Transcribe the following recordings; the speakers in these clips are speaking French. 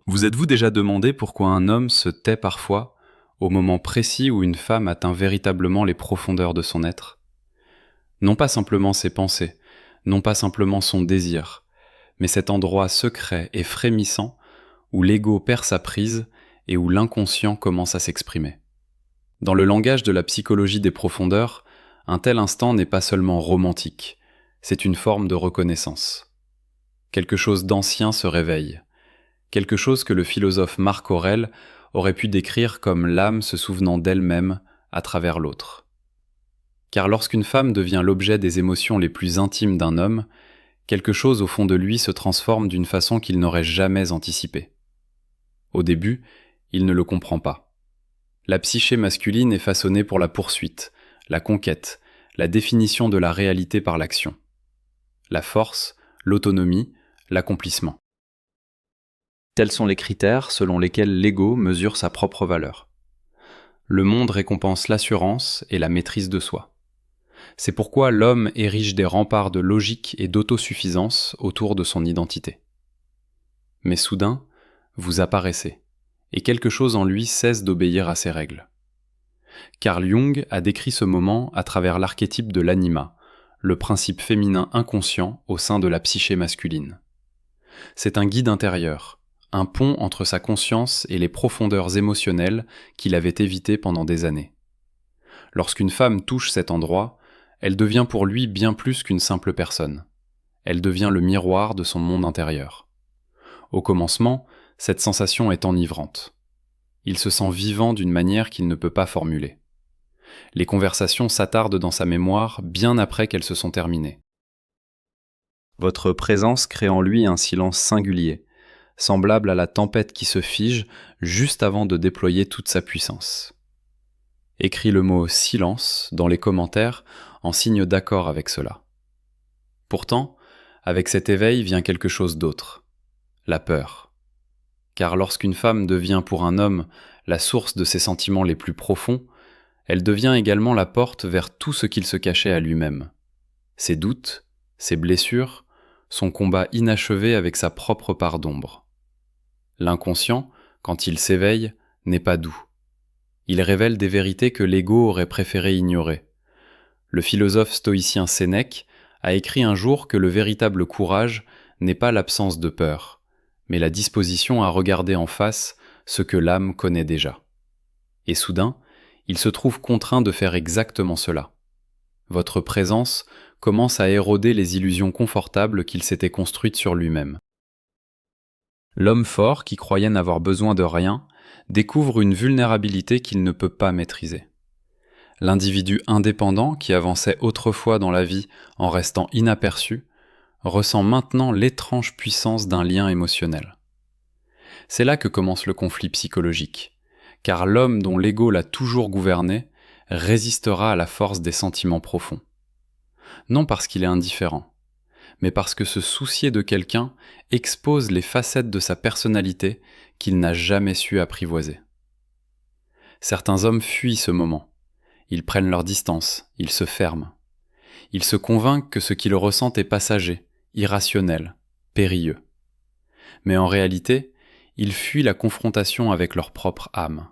Vous êtes-vous déjà demandé pourquoi un homme se tait parfois au moment précis où une femme atteint véritablement les profondeurs de son être? Non pas simplement ses pensées, non pas simplement son désir, mais cet endroit secret et frémissant où l'ego perd sa prise et où l'inconscient commence à s'exprimer. Dans le langage de la psychologie des profondeurs, un tel instant n'est pas seulement romantique, c'est une forme de reconnaissance. Quelque chose d'ancien se réveille, quelque chose que le philosophe Marc Aurèle aurait pu décrire comme l'âme se souvenant d'elle-même à travers l'autre. Car lorsqu'une femme devient l'objet des émotions les plus intimes d'un homme, quelque chose au fond de lui se transforme d'une façon qu'il n'aurait jamais anticipée. Au début, il ne le comprend pas. La psyché masculine est façonnée pour la poursuite, la conquête, la définition de la réalité par l'action. La force, l'autonomie, l'accomplissement. Tels sont les critères selon lesquels l'ego mesure sa propre valeur. Le monde récompense l'assurance et la maîtrise de soi. C'est pourquoi l'homme érige des remparts de logique et d'autosuffisance autour de son identité. Mais soudain, vous apparaissez, et quelque chose en lui cesse d'obéir à ces règles. Carl Jung a décrit ce moment à travers l'archétype de l'anima, le principe féminin inconscient au sein de la psyché masculine. C'est un guide intérieur, un pont entre sa conscience et les profondeurs émotionnelles qu'il avait évitées pendant des années. Lorsqu'une femme touche cet endroit, elle devient pour lui bien plus qu'une simple personne. Elle devient le miroir de son monde intérieur. Au commencement, cette sensation est enivrante. Il se sent vivant d'une manière qu'il ne peut pas formuler. Les conversations s'attardent dans sa mémoire bien après qu'elles se sont terminées. Votre présence crée en lui un silence singulier, semblable à la tempête qui se fige juste avant de déployer toute sa puissance. Écris le mot « silence » dans les commentaires en signe d'accord avec cela. Pourtant, avec cet éveil vient quelque chose d'autre, la peur. Car lorsqu'une femme devient pour un homme la source de ses sentiments les plus profonds, elle devient également la porte vers tout ce qu'il se cachait à lui-même. Ses doutes, ses blessures, son combat inachevé avec sa propre part d'ombre. L'inconscient, quand il s'éveille, n'est pas doux. Il révèle des vérités que l'ego aurait préféré ignorer. Le philosophe stoïcien Sénèque a écrit un jour que le véritable courage n'est pas l'absence de peur, mais la disposition à regarder en face ce que l'âme connaît déjà. Et soudain, il se trouve contraint de faire exactement cela. Votre présence commence à éroder les illusions confortables qu'il s'était construites sur lui-même. L'homme fort, qui croyait n'avoir besoin de rien, découvre une vulnérabilité qu'il ne peut pas maîtriser. L'individu indépendant, qui avançait autrefois dans la vie en restant inaperçu, ressent maintenant l'étrange puissance d'un lien émotionnel. C'est là que commence le conflit psychologique, car l'homme dont l'ego l'a toujours gouverné résistera à la force des sentiments profonds. Non parce qu'il est indifférent, mais parce que se soucier de quelqu'un expose les facettes de sa personnalité qu'il n'a jamais su apprivoiser. Certains hommes fuient ce moment. Ils prennent leur distance, ils se ferment. Ils se convainquent que ce qu'ils ressentent est passager, irrationnel, périlleux. Mais en réalité, ils fuient la confrontation avec leur propre âme.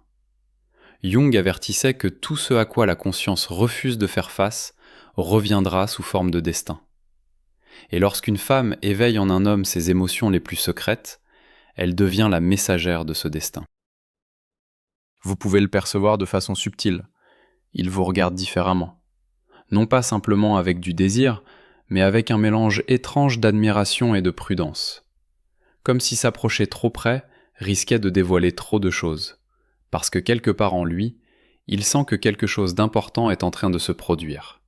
Jung avertissait que tout ce à quoi la conscience refuse de faire face reviendra sous forme de destin. Et lorsqu'une femme éveille en un homme ses émotions les plus secrètes, elle devient la messagère de ce destin. Vous pouvez le percevoir de façon subtile. Il vous regarde différemment. Non pas simplement avec du désir, mais avec un mélange étrange d'admiration et de prudence. Comme si s'approcher trop près risquait de dévoiler trop de choses, parce que quelque part en lui, il sent que quelque chose d'important est en train de se produire.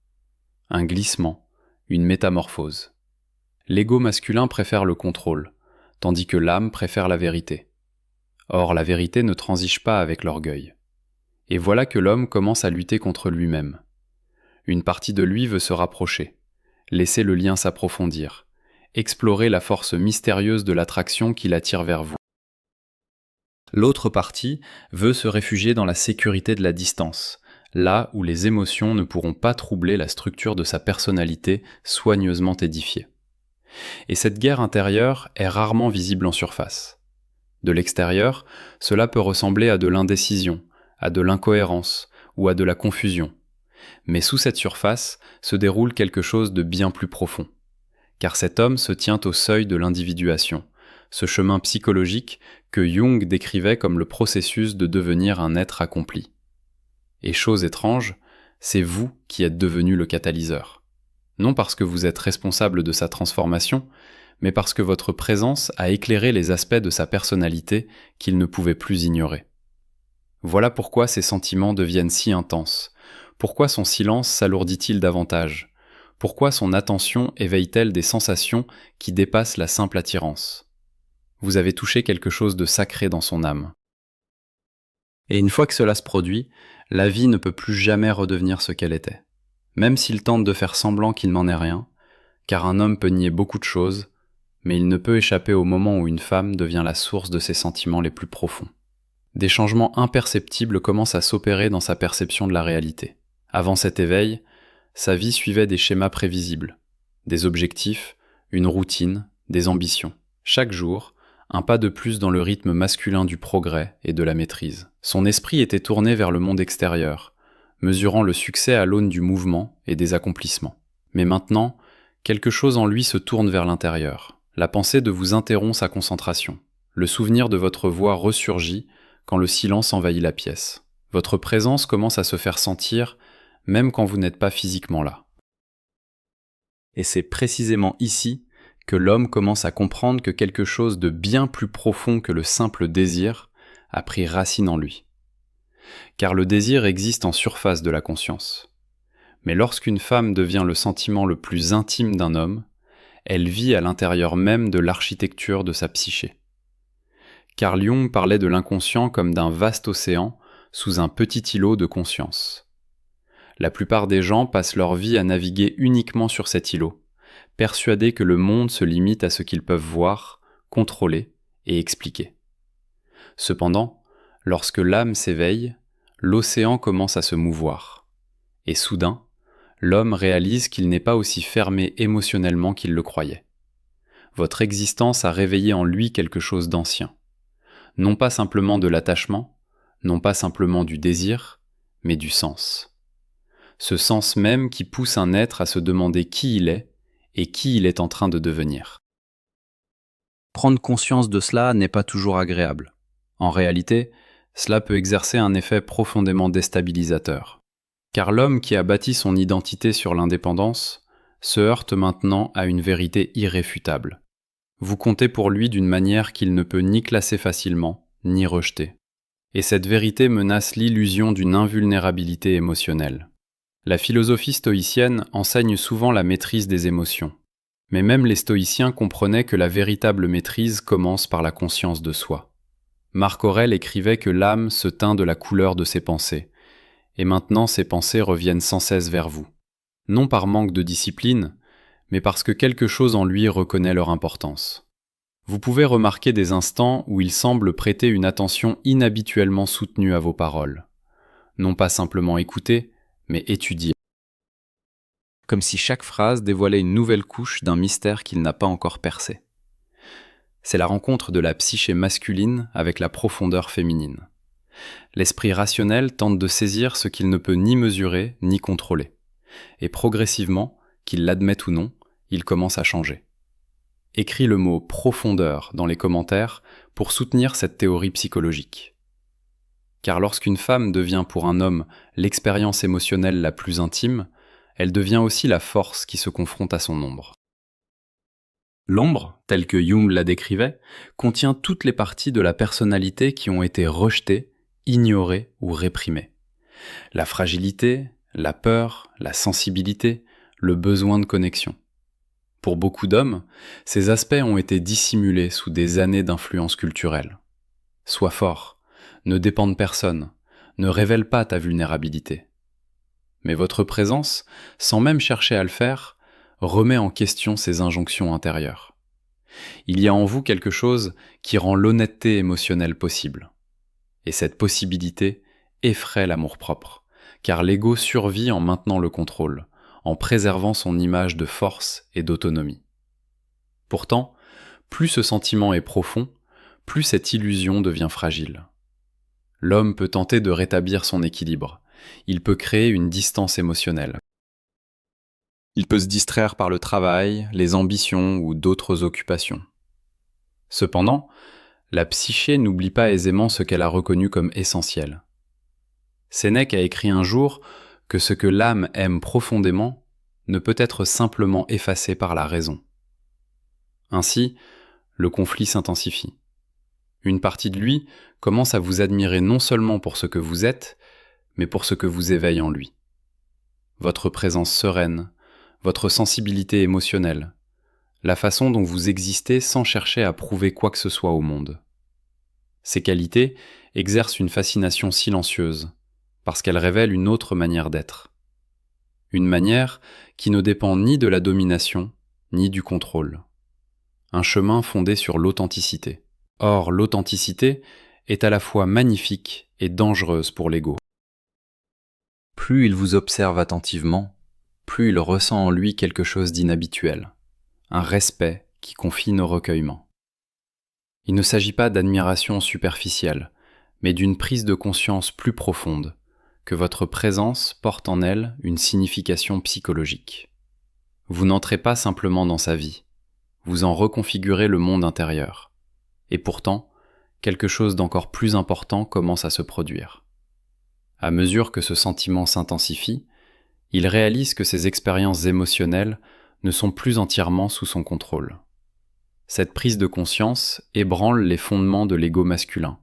Un glissement, une métamorphose. L'ego masculin préfère le contrôle, tandis que l'âme préfère la vérité. Or, la vérité ne transige pas avec l'orgueil. Et voilà que l'homme commence à lutter contre lui-même. Une partie de lui veut se rapprocher, laisser le lien s'approfondir, explorer la force mystérieuse de l'attraction qui l'attire vers vous. L'autre partie veut se réfugier dans la sécurité de la distance, là où les émotions ne pourront pas troubler la structure de sa personnalité soigneusement édifiée. Et cette guerre intérieure est rarement visible en surface. De l'extérieur, cela peut ressembler à de l'indécision, à de l'incohérence ou à de la confusion. Mais sous cette surface se déroule quelque chose de bien plus profond. Car cet homme se tient au seuil de l'individuation, ce chemin psychologique que Jung décrivait comme le processus de devenir un être accompli. Et chose étrange, c'est vous qui êtes devenu le catalyseur. Non parce que vous êtes responsable de sa transformation, mais parce que votre présence a éclairé les aspects de sa personnalité qu'il ne pouvait plus ignorer. Voilà pourquoi ses sentiments deviennent si intenses, pourquoi son silence s'alourdit-il davantage, pourquoi son attention éveille-t-elle des sensations qui dépassent la simple attirance. Vous avez touché quelque chose de sacré dans son âme. Et une fois que cela se produit, la vie ne peut plus jamais redevenir ce qu'elle était. Même s'il tente de faire semblant qu'il n'en est rien, car un homme peut nier beaucoup de choses, mais il ne peut échapper au moment où une femme devient la source de ses sentiments les plus profonds. Des changements imperceptibles commencent à s'opérer dans sa perception de la réalité. Avant cet éveil, sa vie suivait des schémas prévisibles, des objectifs, une routine, des ambitions. Chaque jour, un pas de plus dans le rythme masculin du progrès et de la maîtrise. Son esprit était tourné vers le monde extérieur, mesurant le succès à l'aune du mouvement et des accomplissements. Mais maintenant, quelque chose en lui se tourne vers l'intérieur. La pensée de vous interrompt sa concentration. Le souvenir de votre voix ressurgit quand le silence envahit la pièce. Votre présence commence à se faire sentir, même quand vous n'êtes pas physiquement là. Et c'est précisément ici que l'homme commence à comprendre que quelque chose de bien plus profond que le simple désir a pris racine en lui. Car le désir existe en surface de la conscience. Mais lorsqu'une femme devient le sentiment le plus intime d'un homme, elle vit à l'intérieur même de l'architecture de sa psyché. Carl Jung parlait de l'inconscient comme d'un vaste océan sous un petit îlot de conscience. La plupart des gens passent leur vie à naviguer uniquement sur cet îlot, persuadés que le monde se limite à ce qu'ils peuvent voir, contrôler et expliquer. Cependant, lorsque l'âme s'éveille, l'océan commence à se mouvoir. Et soudain, l'homme réalise qu'il n'est pas aussi fermé émotionnellement qu'il le croyait. Votre existence a réveillé en lui quelque chose d'ancien. Non pas simplement de l'attachement, non pas simplement du désir, mais du sens. Ce sens même qui pousse un être à se demander qui il est et qui il est en train de devenir. Prendre conscience de cela n'est pas toujours agréable. En réalité, cela peut exercer un effet profondément déstabilisateur. Car l'homme qui a bâti son identité sur l'indépendance se heurte maintenant à une vérité irréfutable. Vous comptez pour lui d'une manière qu'il ne peut ni classer facilement, ni rejeter. Et cette vérité menace l'illusion d'une invulnérabilité émotionnelle. La philosophie stoïcienne enseigne souvent la maîtrise des émotions. Mais même les stoïciens comprenaient que la véritable maîtrise commence par la conscience de soi. Marc Aurèle écrivait que l'âme se teint de la couleur de ses pensées, et maintenant ces pensées reviennent sans cesse vers vous. Non par manque de discipline, mais parce que quelque chose en lui reconnaît leur importance. Vous pouvez remarquer des instants où il semble prêter une attention inhabituellement soutenue à vos paroles. Non pas simplement écouter, mais étudier. Comme si chaque phrase dévoilait une nouvelle couche d'un mystère qu'il n'a pas encore percé. C'est la rencontre de la psyché masculine avec la profondeur féminine. L'esprit rationnel tente de saisir ce qu'il ne peut ni mesurer ni contrôler. Et progressivement, qu'il l'admette ou non, il commence à changer. Écris le mot « profondeur » dans les commentaires pour soutenir cette théorie psychologique. Car lorsqu'une femme devient pour un homme l'expérience émotionnelle la plus intime, elle devient aussi la force qui se confronte à son ombre. L'ombre, telle que Jung la décrivait, contient toutes les parties de la personnalité qui ont été rejetées, ignorées ou réprimées. La fragilité, la peur, la sensibilité, le besoin de connexion. Pour beaucoup d'hommes, ces aspects ont été dissimulés sous des années d'influence culturelle. Sois fort, ne dépends de personne, ne révèle pas ta vulnérabilité. Mais votre présence, sans même chercher à le faire, remet en question ces injonctions intérieures. Il y a en vous quelque chose qui rend l'honnêteté émotionnelle possible. Et cette possibilité effraie l'amour-propre, car l'ego survit en maintenant le contrôle, en préservant son image de force et d'autonomie. Pourtant, plus ce sentiment est profond, plus cette illusion devient fragile. L'homme peut tenter de rétablir son équilibre. Il peut créer une distance émotionnelle. Il peut se distraire par le travail, les ambitions ou d'autres occupations. Cependant, la psyché n'oublie pas aisément ce qu'elle a reconnu comme essentiel. Sénèque a écrit un jour que ce que l'âme aime profondément ne peut être simplement effacé par la raison. Ainsi, le conflit s'intensifie. Une partie de lui commence à vous admirer non seulement pour ce que vous êtes, mais pour ce que vous éveille en lui. Votre présence sereine, votre sensibilité émotionnelle, la façon dont vous existez sans chercher à prouver quoi que ce soit au monde. Ces qualités exercent une fascination silencieuse, parce qu'elles révèlent une autre manière d'être. Une manière qui ne dépend ni de la domination, ni du contrôle. Un chemin fondé sur l'authenticité. Or, l'authenticité est à la fois magnifique et dangereuse pour l'ego. Plus il vous observe attentivement, plus il ressent en lui quelque chose d'inhabituel, un respect qui confine au recueillement. Il ne s'agit pas d'admiration superficielle, mais d'une prise de conscience plus profonde, que votre présence porte en elle une signification psychologique. Vous n'entrez pas simplement dans sa vie, vous en reconfigurez le monde intérieur. Et pourtant, quelque chose d'encore plus important commence à se produire. À mesure que ce sentiment s'intensifie, il réalise que ses expériences émotionnelles ne sont plus entièrement sous son contrôle. Cette prise de conscience ébranle les fondements de l'ego masculin,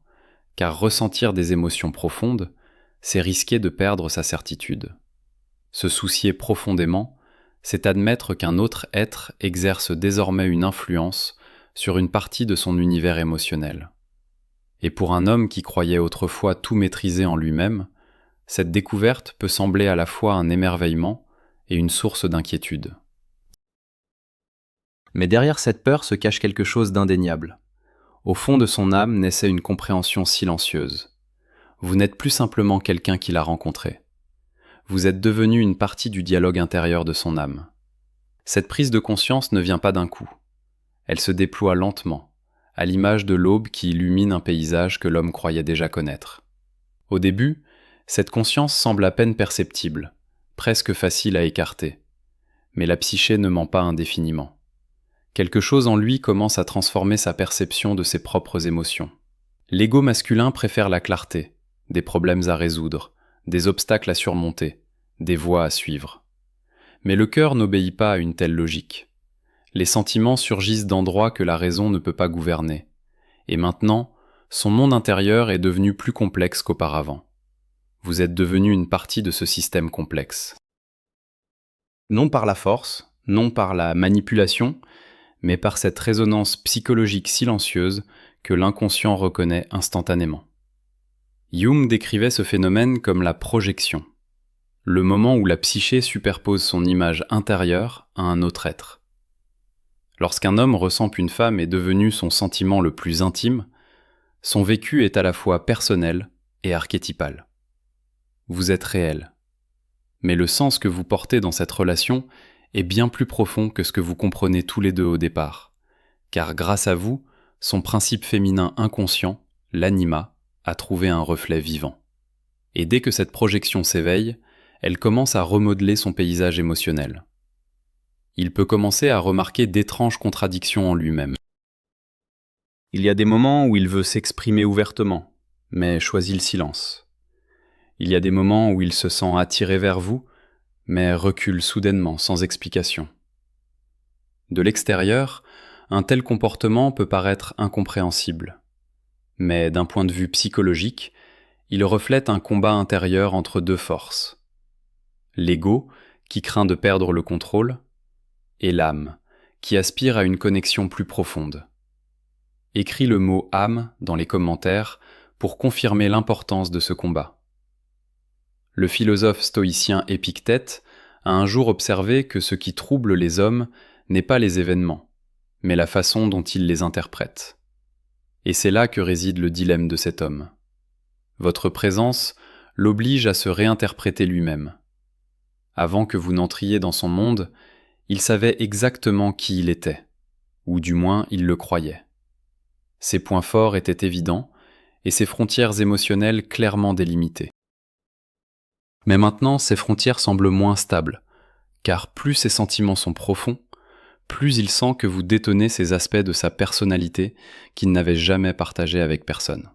car ressentir des émotions profondes, c'est risquer de perdre sa certitude. Se soucier profondément, c'est admettre qu'un autre être exerce désormais une influence sur une partie de son univers émotionnel. Et pour un homme qui croyait autrefois tout maîtriser en lui-même, cette découverte peut sembler à la fois un émerveillement et une source d'inquiétude. Mais derrière cette peur se cache quelque chose d'indéniable. Au fond de son âme naissait une compréhension silencieuse. Vous n'êtes plus simplement quelqu'un qu'il a rencontré. Vous êtes devenu une partie du dialogue intérieur de son âme. Cette prise de conscience ne vient pas d'un coup. Elle se déploie lentement, à l'image de l'aube qui illumine un paysage que l'homme croyait déjà connaître. Au début, cette conscience semble à peine perceptible, presque facile à écarter. Mais la psyché ne ment pas indéfiniment. Quelque chose en lui commence à transformer sa perception de ses propres émotions. L'ego masculin préfère la clarté, des problèmes à résoudre, des obstacles à surmonter, des voies à suivre. Mais le cœur n'obéit pas à une telle logique. Les sentiments surgissent d'endroits que la raison ne peut pas gouverner. Et maintenant, son monde intérieur est devenu plus complexe qu'auparavant. Vous êtes devenu une partie de ce système complexe. Non par la force, non par la manipulation, mais par cette résonance psychologique silencieuse que l'inconscient reconnaît instantanément. Jung décrivait ce phénomène comme la projection, le moment où la psyché superpose son image intérieure à un autre être. Lorsqu'un homme ressent qu'une femme est devenue son sentiment le plus intime, son vécu est à la fois personnel et archétypal. Vous êtes réel. Mais le sens que vous portez dans cette relation est bien plus profond que ce que vous comprenez tous les deux au départ, car grâce à vous, son principe féminin inconscient, l'anima, a trouvé un reflet vivant. Et dès que cette projection s'éveille, elle commence à remodeler son paysage émotionnel. Il peut commencer à remarquer d'étranges contradictions en lui-même. Il y a des moments où il veut s'exprimer ouvertement, mais choisit le silence. Il y a des moments où il se sent attiré vers vous, mais recule soudainement, sans explication. De l'extérieur, un tel comportement peut paraître incompréhensible. Mais d'un point de vue psychologique, il reflète un combat intérieur entre deux forces. L'ego, qui craint de perdre le contrôle, et l'âme, qui aspire à une connexion plus profonde. Écris le mot « âme » dans les commentaires pour confirmer l'importance de ce combat. Le philosophe stoïcien Épictète a un jour observé que ce qui trouble les hommes n'est pas les événements, mais la façon dont ils les interprètent. Et c'est là que réside le dilemme de cet homme. Votre présence l'oblige à se réinterpréter lui-même. Avant que vous n'entriez dans son monde, il savait exactement qui il était, ou du moins il le croyait. Ses points forts étaient évidents et ses frontières émotionnelles clairement délimitées. Mais maintenant, ces frontières semblent moins stables, car plus ses sentiments sont profonds, plus il sent que vous détenez ces aspects de sa personnalité qu'il n'avait jamais partagés avec personne.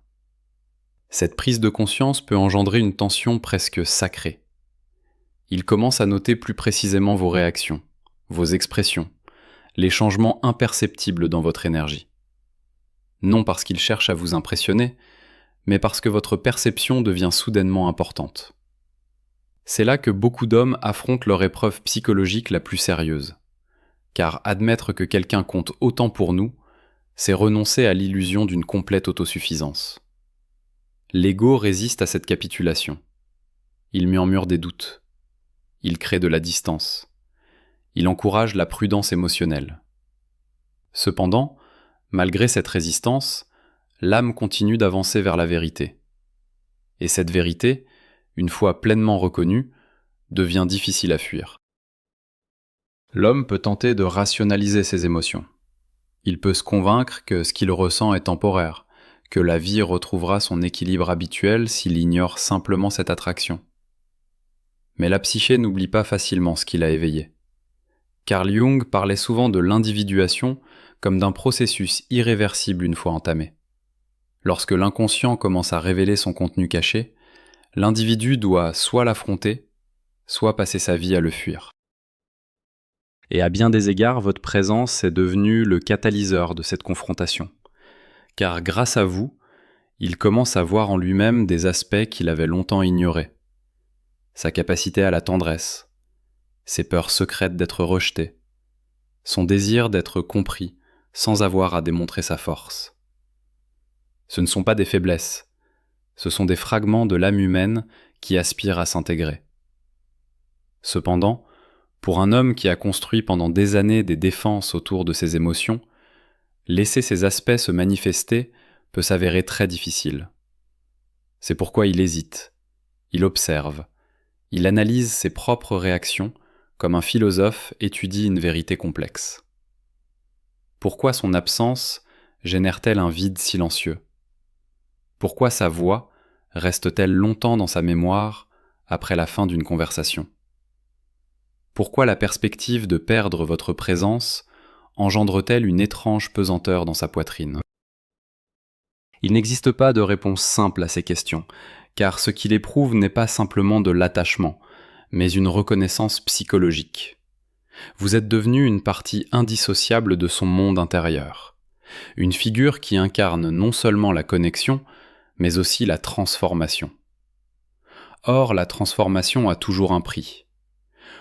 Cette prise de conscience peut engendrer une tension presque sacrée. Il commence à noter plus précisément vos réactions, vos expressions, les changements imperceptibles dans votre énergie. Non parce qu'il cherche à vous impressionner, mais parce que votre perception devient soudainement importante. C'est là que beaucoup d'hommes affrontent leur épreuve psychologique la plus sérieuse. Car admettre que quelqu'un compte autant pour nous, c'est renoncer à l'illusion d'une complète autosuffisance. L'ego résiste à cette capitulation. Il murmure des doutes. Il crée de la distance. Il encourage la prudence émotionnelle. Cependant, malgré cette résistance, l'âme continue d'avancer vers la vérité. Et cette vérité, une fois pleinement reconnue, devient difficile à fuir. L'homme peut tenter de rationaliser ses émotions. Il peut se convaincre que ce qu'il ressent est temporaire, que la vie retrouvera son équilibre habituel s'il ignore simplement cette attraction. Mais la psyché n'oublie pas facilement ce qu'il a éveillé. Carl Jung parlait souvent de l'individuation comme d'un processus irréversible une fois entamé. Lorsque l'inconscient commence à révéler son contenu caché, l'individu doit soit l'affronter, soit passer sa vie à le fuir. Et à bien des égards, votre présence est devenue le catalyseur de cette confrontation. Car grâce à vous, il commence à voir en lui-même des aspects qu'il avait longtemps ignorés. Sa capacité à la tendresse, ses peurs secrètes d'être rejeté, son désir d'être compris sans avoir à démontrer sa force. Ce ne sont pas des faiblesses, ce sont des fragments de l'âme humaine qui aspirent à s'intégrer. Cependant, pour un homme qui a construit pendant des années des défenses autour de ses émotions, laisser ces aspects se manifester peut s'avérer très difficile. C'est pourquoi il hésite, il observe, il analyse ses propres réactions comme un philosophe étudie une vérité complexe. Pourquoi son absence génère-t-elle un vide silencieux ? Pourquoi sa voix reste-t-elle longtemps dans sa mémoire après la fin d'une conversation ? Pourquoi la perspective de perdre votre présence engendre-t-elle une étrange pesanteur dans sa poitrine ? Il n'existe pas de réponse simple à ces questions, car ce qu'il éprouve n'est pas simplement de l'attachement, mais une reconnaissance psychologique. Vous êtes devenu une partie indissociable de son monde intérieur, une figure qui incarne non seulement la connexion, mais aussi la transformation. Or, la transformation a toujours un prix.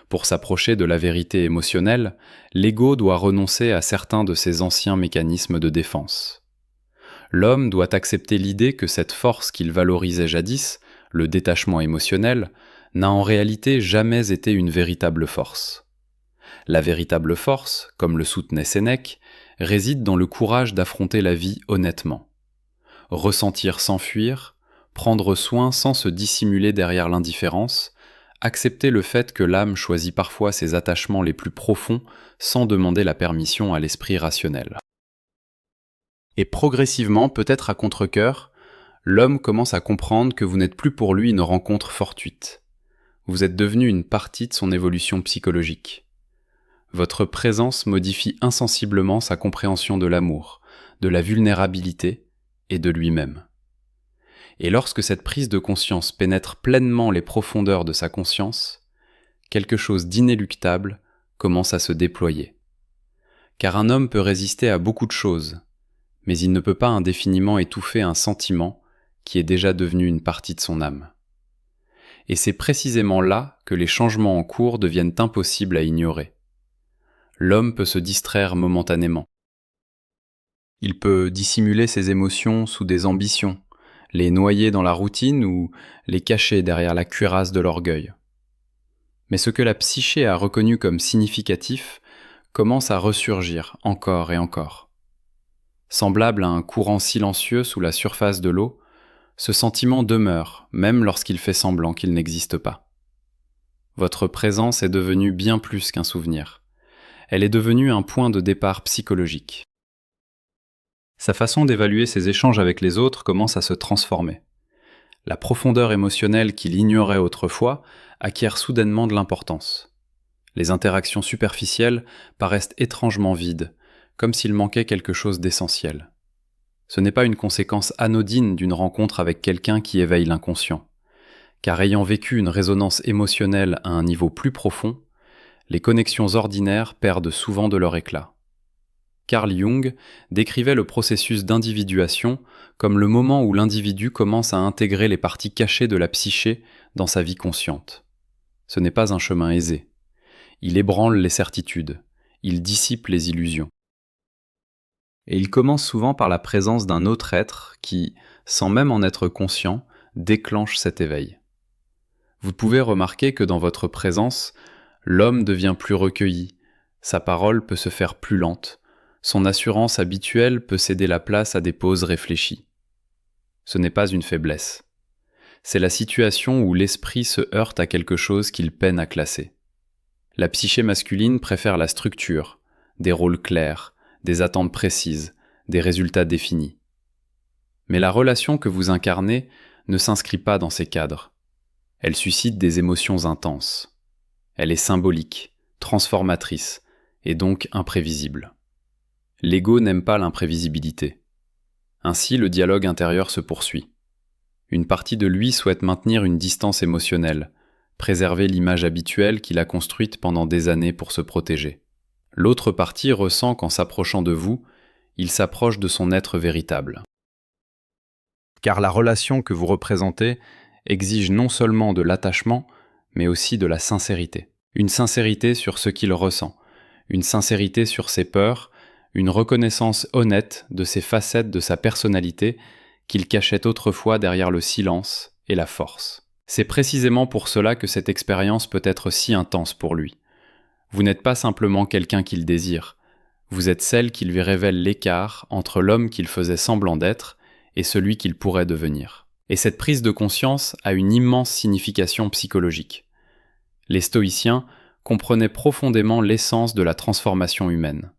Pour s'approcher de la vérité émotionnelle, l'ego doit renoncer à certains de ses anciens mécanismes de défense. L'homme doit accepter l'idée que cette force qu'il valorisait jadis, le détachement émotionnel, n'a en réalité jamais été une véritable force. La véritable force, comme le soutenait Sénèque, réside dans le courage d'affronter la vie honnêtement. Ressentir sans fuir, prendre soin sans se dissimuler derrière l'indifférence, accepter le fait que l'âme choisit parfois ses attachements les plus profonds sans demander la permission à l'esprit rationnel. Et progressivement, peut-être à contre-cœur, l'homme commence à comprendre que vous n'êtes plus pour lui une rencontre fortuite. Vous êtes devenu une partie de son évolution psychologique. Votre présence modifie insensiblement sa compréhension de l'amour, de la vulnérabilité et de lui-même. Et lorsque cette prise de conscience pénètre pleinement les profondeurs de sa conscience, quelque chose d'inéluctable commence à se déployer. Car un homme peut résister à beaucoup de choses, mais il ne peut pas indéfiniment étouffer un sentiment qui est déjà devenu une partie de son âme. Et c'est précisément là que les changements en cours deviennent impossibles à ignorer. L'homme peut se distraire momentanément. Il peut dissimuler ses émotions sous des ambitions, les noyer dans la routine ou les cacher derrière la cuirasse de l'orgueil. Mais ce que la psyché a reconnu comme significatif commence à ressurgir encore et encore. Semblable à un courant silencieux sous la surface de l'eau, ce sentiment demeure, même lorsqu'il fait semblant qu'il n'existe pas. Votre présence est devenue bien plus qu'un souvenir. Elle est devenue un point de départ psychologique. Sa façon d'évaluer ses échanges avec les autres commence à se transformer. La profondeur émotionnelle qu'il ignorait autrefois acquiert soudainement de l'importance. Les interactions superficielles paraissent étrangement vides, comme s'il manquait quelque chose d'essentiel. Ce n'est pas une conséquence anodine d'une rencontre avec quelqu'un qui éveille l'inconscient, car ayant vécu une résonance émotionnelle à un niveau plus profond, les connexions ordinaires perdent souvent de leur éclat. Carl Jung décrivait le processus d'individuation comme le moment où l'individu commence à intégrer les parties cachées de la psyché dans sa vie consciente. Ce n'est pas un chemin aisé. Il ébranle les certitudes, il dissipe les illusions. Et il commence souvent par la présence d'un autre être qui, sans même en être conscient, déclenche cet éveil. Vous pouvez remarquer que dans votre présence, l'homme devient plus recueilli, sa parole peut se faire plus lente, son assurance habituelle peut céder la place à des pauses réfléchies. Ce n'est pas une faiblesse. C'est la situation où l'esprit se heurte à quelque chose qu'il peine à classer. La psyché masculine préfère la structure, des rôles clairs, des attentes précises, des résultats définis. Mais la relation que vous incarnez ne s'inscrit pas dans ces cadres. Elle suscite des émotions intenses. Elle est symbolique, transformatrice, et donc imprévisible. L'ego n'aime pas l'imprévisibilité. Ainsi, le dialogue intérieur se poursuit. Une partie de lui souhaite maintenir une distance émotionnelle, préserver l'image habituelle qu'il a construite pendant des années pour se protéger. L'autre partie ressent qu'en s'approchant de vous, il s'approche de son être véritable. Car la relation que vous représentez exige non seulement de l'attachement, mais aussi de la sincérité. Une sincérité sur ce qu'il ressent, une sincérité sur ses peurs, une reconnaissance honnête de ces facettes de sa personnalité qu'il cachait autrefois derrière le silence et la force. C'est précisément pour cela que cette expérience peut être si intense pour lui. Vous n'êtes pas simplement quelqu'un qu'il désire, vous êtes celle qui lui révèle l'écart entre l'homme qu'il faisait semblant d'être et celui qu'il pourrait devenir. Et cette prise de conscience a une immense signification psychologique. Les stoïciens comprenaient profondément l'essence de la transformation humaine.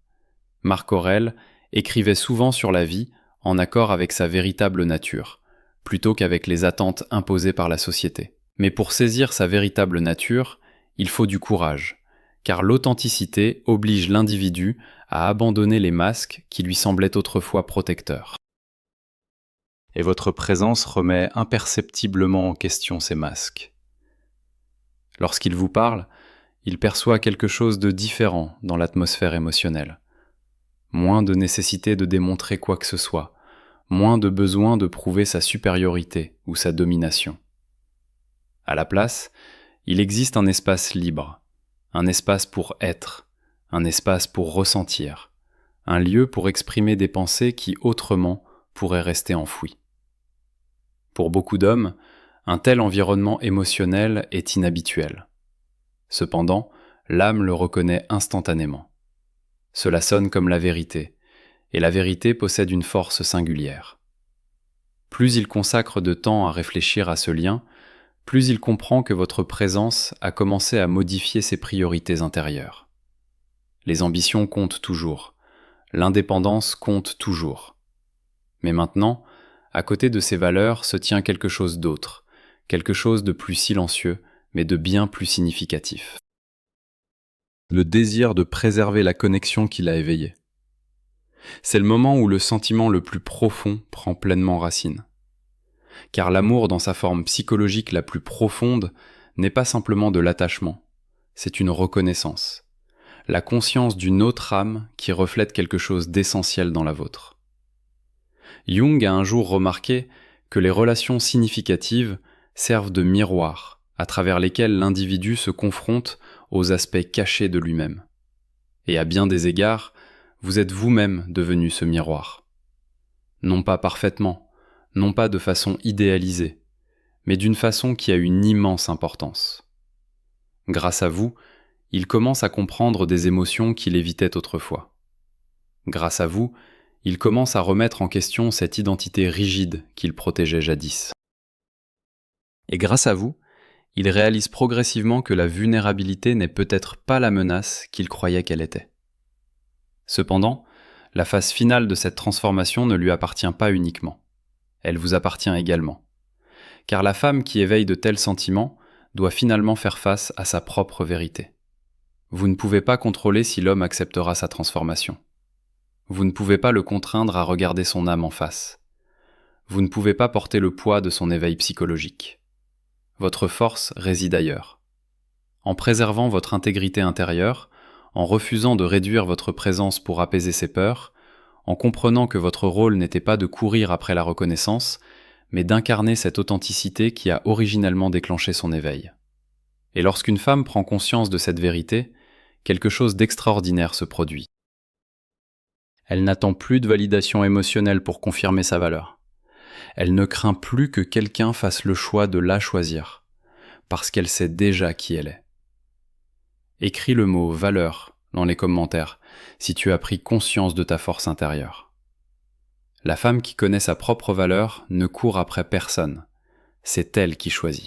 Marc Aurèle écrivait souvent sur la vie en accord avec sa véritable nature, plutôt qu'avec les attentes imposées par la société. Mais pour saisir sa véritable nature, il faut du courage, car l'authenticité oblige l'individu à abandonner les masques qui lui semblaient autrefois protecteurs. Et votre présence remet imperceptiblement en question ces masques. Lorsqu'il vous parle, il perçoit quelque chose de différent dans l'atmosphère émotionnelle. Moins de nécessité de démontrer quoi que ce soit, moins de besoin de prouver sa supériorité ou sa domination. À la place, il existe un espace libre, un espace pour être, un espace pour ressentir, un lieu pour exprimer des pensées qui autrement pourraient rester enfouies. Pour beaucoup d'hommes, un tel environnement émotionnel est inhabituel. Cependant, l'âme le reconnaît instantanément. Cela sonne comme la vérité, et la vérité possède une force singulière. Plus il consacre de temps à réfléchir à ce lien, plus il comprend que votre présence a commencé à modifier ses priorités intérieures. Les ambitions comptent toujours, l'indépendance compte toujours. Mais maintenant, à côté de ces valeurs se tient quelque chose d'autre, quelque chose de plus silencieux, mais de bien plus significatif. Le désir de préserver la connexion qu'il a éveillée. C'est le moment où le sentiment le plus profond prend pleinement racine. Car l'amour dans sa forme psychologique la plus profonde n'est pas simplement de l'attachement, c'est une reconnaissance, la conscience d'une autre âme qui reflète quelque chose d'essentiel dans la vôtre. Jung a un jour remarqué que les relations significatives servent de miroir à travers lesquels l'individu se confronte aux aspects cachés de lui-même. Et à bien des égards, vous êtes vous-même devenu ce miroir. Non pas parfaitement, non pas de façon idéalisée, mais d'une façon qui a une immense importance. Grâce à vous, il commence à comprendre des émotions qu'il évitait autrefois. Grâce à vous, il commence à remettre en question cette identité rigide qu'il protégeait jadis. Et grâce à vous, il réalise progressivement que la vulnérabilité n'est peut-être pas la menace qu'il croyait qu'elle était. Cependant, La phase finale de cette transformation ne lui appartient pas uniquement. Elle vous appartient également. Car la femme qui éveille de tels sentiments doit finalement faire face à sa propre vérité. Vous ne pouvez pas contrôler si l'homme acceptera sa transformation. Vous ne pouvez pas le contraindre à regarder son âme en face. Vous ne pouvez pas porter le poids de son éveil psychologique. Votre force réside ailleurs. En préservant votre intégrité intérieure, en refusant de réduire votre présence pour apaiser ses peurs, en comprenant que votre rôle n'était pas de courir après la reconnaissance, mais d'incarner cette authenticité qui a originellement déclenché son éveil. Et lorsqu'une femme prend conscience de cette vérité, quelque chose d'extraordinaire se produit. Elle n'attend plus de validation émotionnelle pour confirmer sa valeur. Elle ne craint plus que quelqu'un fasse le choix de la choisir, parce qu'elle sait déjà qui elle est. Écris le mot « valeur » dans les commentaires si tu as pris conscience de ta force intérieure. La femme qui connaît sa propre valeur ne court après personne, c'est elle qui choisit.